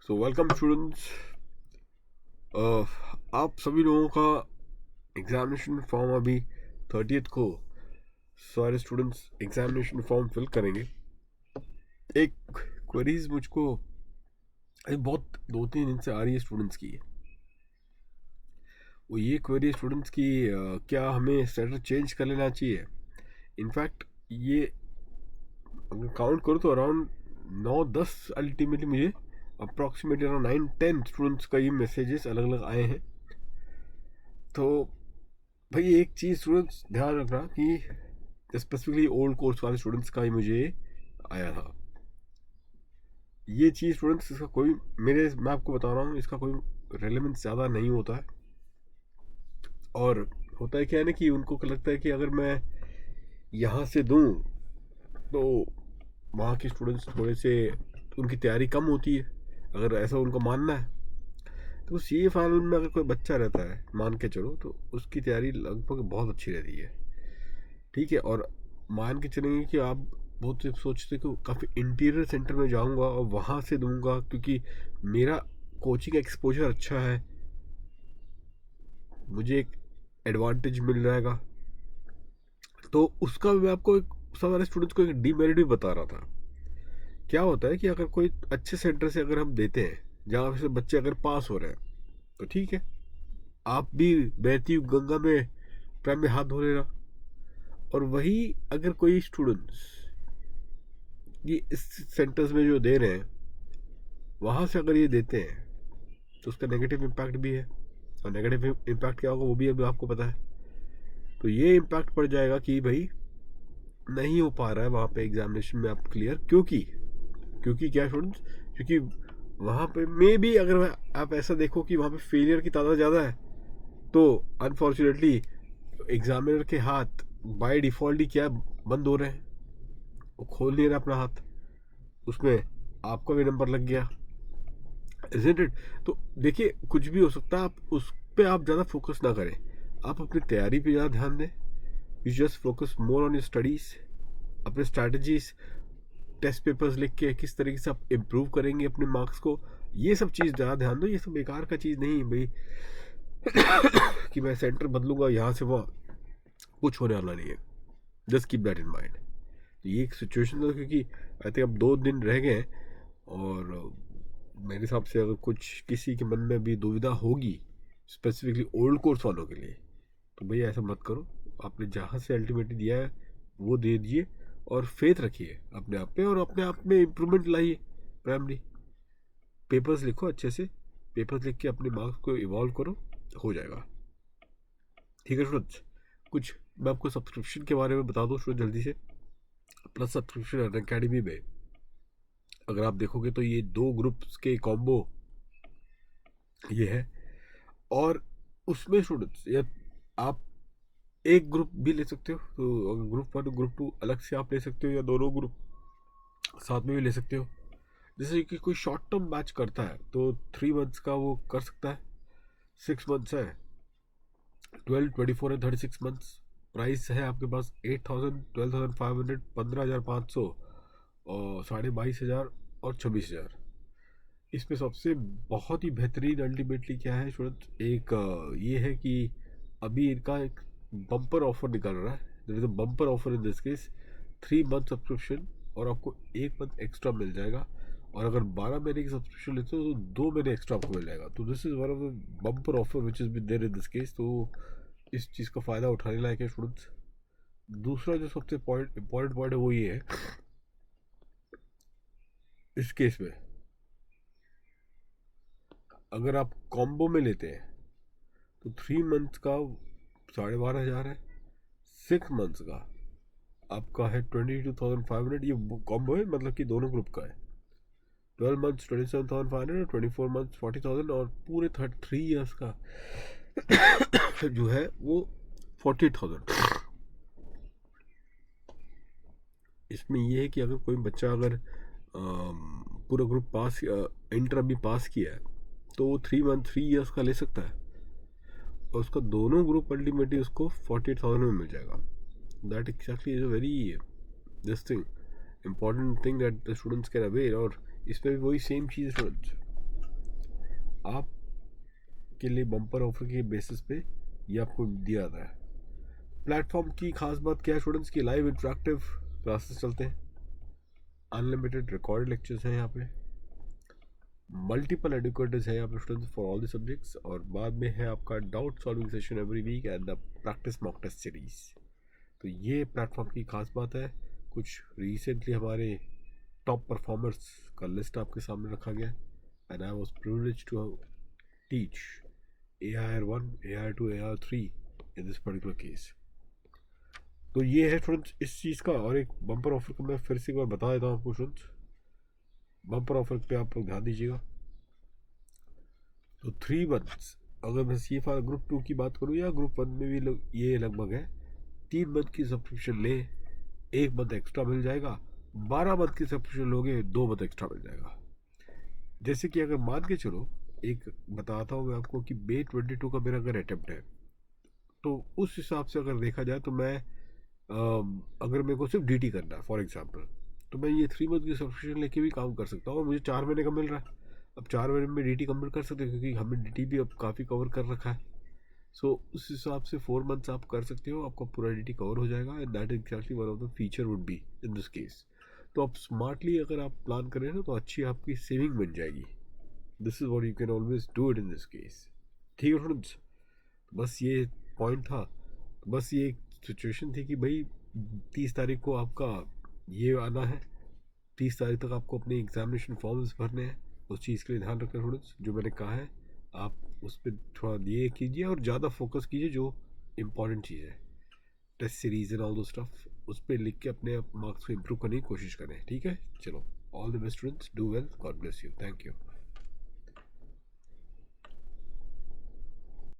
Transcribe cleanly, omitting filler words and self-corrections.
So welcome students. आप सभी लोगों का एग्जामिनेशन फॉर्म अभी 30th को सारे स्टूडेंट्स एग्जामिनेशन फॉर्म फिल करेंगे। एक क्वेरीज मुझको अभी बहुत 2-3 दिन से आ रही है स्टूडेंट्स की। वो ये क्वेरी स्टूडेंट्स की क्या हमें स्टेटस चेंज कर लेना चाहिए। इनफैक्ट ये अगर काउंट करो तो अराउंड 9-10 अल्टीमेटली मुझे अप्रॉक्सीमेटली अराउंड 9-10 स्टूडेंट्स का ये मैसेजेस अलग अलग आए हैं। तो भाई एक चीज़ स्टूडेंट्स ध्यान रखना कि स्पेसिफिकली ओल्ड कोर्स वाले स्टूडेंट्स का ही मुझे आया था ये चीज़। स्टूडेंट्स इसका कोई मैं आपको बता रहा हूँ, इसका कोई रेलेवेंस ज़्यादा नहीं होता है। और होता है क्या है ना कि उनको लगता है कि अगर मैं यहाँ से दूँ तो वहाँ के स्टूडेंट्स थोड़े से उनकी तैयारी कम होती है, अगर ऐसा उनको मानना है। तो सी ए फाइनल में अगर कोई बच्चा रहता है मान के चलो तो उसकी तैयारी लगभग बहुत अच्छी रहती है, ठीक है। और मान के चलेंगे कि आप बहुत से सोचते कि काफ़ी इंटीरियर सेंटर में जाऊंगा और वहाँ से दूंगा क्योंकि मेरा कोचिंग एक्सपोजर अच्छा है, मुझे एक एडवांटेज मिल जाएगा। तो उसका मैं आपको सब वाले स्टूडेंट्स को एक डीमेरिट भी बता रहा था। क्या होता है कि अगर कोई अच्छे सेंटर से अगर हम देते हैं जहाँ से बच्चे अगर पास हो रहे हैं तो ठीक है, आप भी बहती हुई गंगा में पैर में हाथ धो लेना। और वही अगर कोई स्टूडेंट्स ये इस सेंटर्स में जो दे रहे हैं वहाँ से अगर ये देते हैं तो उसका नेगेटिव इम्पैक्ट भी है। और नेगेटिव इम्पैक्ट क्या होगा वो भी अभी आपको पता है। तो ये इम्पैक्ट पड़ जाएगा कि भाई नहीं हो पा रहा है वहाँ पे एग्जामिनेशन में आप क्लियर, क्योंकि क्या स्टूडेंट्स, क्योंकि वहाँ पे मे भी अगर आप ऐसा देखो कि वहाँ पे फेलियर की तादाद ज़्यादा है तो अनफॉर्चुनेटली एग्जामिनर के हाथ बाय डिफ़ॉल्ट ही क्या बंद हो रहे हैं, वो खोल नहीं रहा अपना हाथ, उसमें आपका भी नंबर लग गया, इजंट इट। तो देखिए कुछ भी हो सकता है, आप उस पर आप ज़्यादा फोकस ना करें, आप अपनी तैयारी पे ज़्यादा ध्यान दें। You just focus more on your studies, अपने स्ट्रैटेजीज, टेस्ट पेपर्स लिख के किस तरीके से आप इम्प्रूव करेंगे अपने मार्क्स को, ये सब चीज़ ज़्यादा ध्यान दो। ये सब बेकार का चीज़ नहीं है भाई कि मैं सेंटर बदलूंगा यहाँ से वहाँ, कुछ होने वाला नहीं है। Just keep that in mind. तो ये एक सिचुएशन था क्योंकि आई थिंक अब 2 दिन रह गए हैं और मेरे हिसाब से अगर कुछ किसी के मन में भी दुविधा होगी स्पेसिफिकली ओल्ड कोर्स वालों के लिए तो भैया ऐसा मत करो। आपने जहाँ से अल्टीमेटली दिया है वो दे दीजिए और फेथ रखिए अपने आप पे और अपने आप में इम्प्रूवमेंट लाइए। प्राइमरी पेपर्स लिखो अच्छे से, पेपर्स लिख के अपने मार्क्स को इवॉल्व करो, हो जाएगा। ठीक है स्टूडेंट्स, कुछ मैं आपको सब्सक्रिप्शन के बारे में बता दूँ स्टूडेंट जल्दी से। प्लस सब्सक्रिप्शन अकेडमी में अगर आप देखोगे तो ये 2 ग्रुप्स के कॉम्बो ये है। और उसमें स्टूडेंट्स या आप एक ग्रुप भी ले सकते हो, तो ग्रुप 1 ग्रुप 2 अलग से आप ले सकते हो या दोनों ग्रुप साथ में भी ले सकते हो। जैसे कि कोई शॉर्ट टर्म बैच करता है तो 3 मंथ्स का वो कर सकता है, 6 मंथ्स है, 12, 24 एंड 36 मंथ्स। प्राइस है आपके पास 8,000, 12,500, 15,500 और 22,500 और 26,000। इसमें सबसे बहुत ही बेहतरीन अल्टीमेटली क्या है स्टूडेंट, एक ये है कि अभी इनका एक बम्पर ऑफर निकल रहा है। There is a bumper offer in this case, 3 month subscription और आपको 1 मंथ एक्स्ट्रा मिल जाएगा। और अगर 12 महीने की सब्सक्रिप्शन लेते हो तो 2 महीने एक्स्ट्रा आपको मिल जाएगा। तो this is one of the bumper offer which is been there in this case. तो इस चीज़ का फ़ायदा उठाने लायक है स्टूडेंट्स। दूसरा जो सबसे इम्पॉर्टेंट पॉइंट है वो ये है इस केस में, अगर आप कॉम्बो में लेते हैं तो 3 मंथ्स का 12,500 है, 6 मंथ्स का आपका है 22,500। ये कॉम्बो है, मतलब कि दोनों ग्रुप का है। 12 मंथ्स 27,500, 24 मंथ्स 40,000 और पूरे 3 ईयर्स का जो है वो 48,000। इसमें ये है कि अगर कोई बच्चा अगर पूरा ग्रुप पास इंटर अभी पास किया है तो वो 3 मंथ 3 ईयर्स का ले सकता है और उसका दोनों ग्रुप अल्टीमेटली उसको 48,000 में मिल जाएगा। That exactly is a very this thing important thing that the students can aware. और इसमें भी वही सेम चीज़ स्टूडेंट्स, आपके लिए बम्पर ऑफर के बेसिस पे ये आपको दिया जाता है। प्लेटफॉर्म की खास बात क्या है स्टूडेंट्स की, लाइव इंटरेक्टिव क्लासेस चलते हैं, अनलिमिटेड रिकॉर्ड लेक्चर्स हैं यहाँ पे, मल्टीपल एडुकेटर्स है यहाँ पे students for all the subjects, और बाद में है आपका doubt solving session every week and the practice mock test series. तो ये प्लेटफॉर्म की खास बात है। कुछ रिसेंटली हमारे टॉप परफॉर्मर्स का लिस्ट आपके सामने रखा गया and I was privilege to teach AIR1, AIR2, AIR3 in this particular case. तो ये है स्टूडेंट्स इस चीज़ का। और एक बम्पर ऑफर को मैं फिर से एक बार बता देता हूँ आपको स्टूडेंट्स, बम्पर ऑफर पे आप लोग ध्यान दीजिएगा। तो 3 मंथ्स, अगर मैं CFR ग्रुप 2 की बात करूँ या ग्रुप 1 में भी ये लगभग है, 3 मंथ की सब्सक्रिप्शन ले, 1 मंथ एक्स्ट्रा मिल जाएगा। 12 मंथ की सब्सक्रिप्शन लोगे, 2 मंथ एक्स्ट्रा मिल जाएगा। जैसे कि अगर मान के चलो, एक बताता हूँ मैं आपको कि May 22 का मेरा अगर अटेम्प्ट है, तो उस हिसाब से अगर देखा जाए तो मैं अगर मेरे को सिर्फ DT करना है फॉर एग्जांपल, तो मैं ये 3 मंथ की सब्सक्रिप्शन लेके भी काम कर सकता हूँ और मुझे 4 महीने का मिल रहा है। अब 4 महीने में DT कंप्लीट कर सकते हैं क्योंकि हमने DT भी अब काफ़ी कवर कर रखा है। सो उस हिसाब से 4 मंथ्स आप कर सकते हो, आपका पूरा DT कवर हो जाएगा and that is actually one of the feature would be in this case. तो आप स्मार्टली अगर आप प्लान करें ना तो अच्छी आपकी सेविंग बन जाएगी। This is what you can always do it in this case. ठीक है फ्रेंड्स, बस ये पॉइंट था। बस ये एक सिचुएशन थी कि भाई 30 तारीख को आपका ये आना है, 30 तारीख तक आपको अपने एग्जामिनेशन फॉर्म्स भरने हैं। उस चीज़ के लिए ध्यान रखें स्टूडेंट्स, जो मैंने कहा है आप उस पर थोड़ा ये कीजिए और ज़्यादा फोकस कीजिए जो इम्पॉर्टेंट चीज़ है, टेस्ट सीरीज एंड ऑल दो स्टफ, उस पर लिख के अपने मार्क्स को इम्प्रूव करने की कोशिश करें। ठीक है, चलो, all the best students, do well, God bless you, thank you.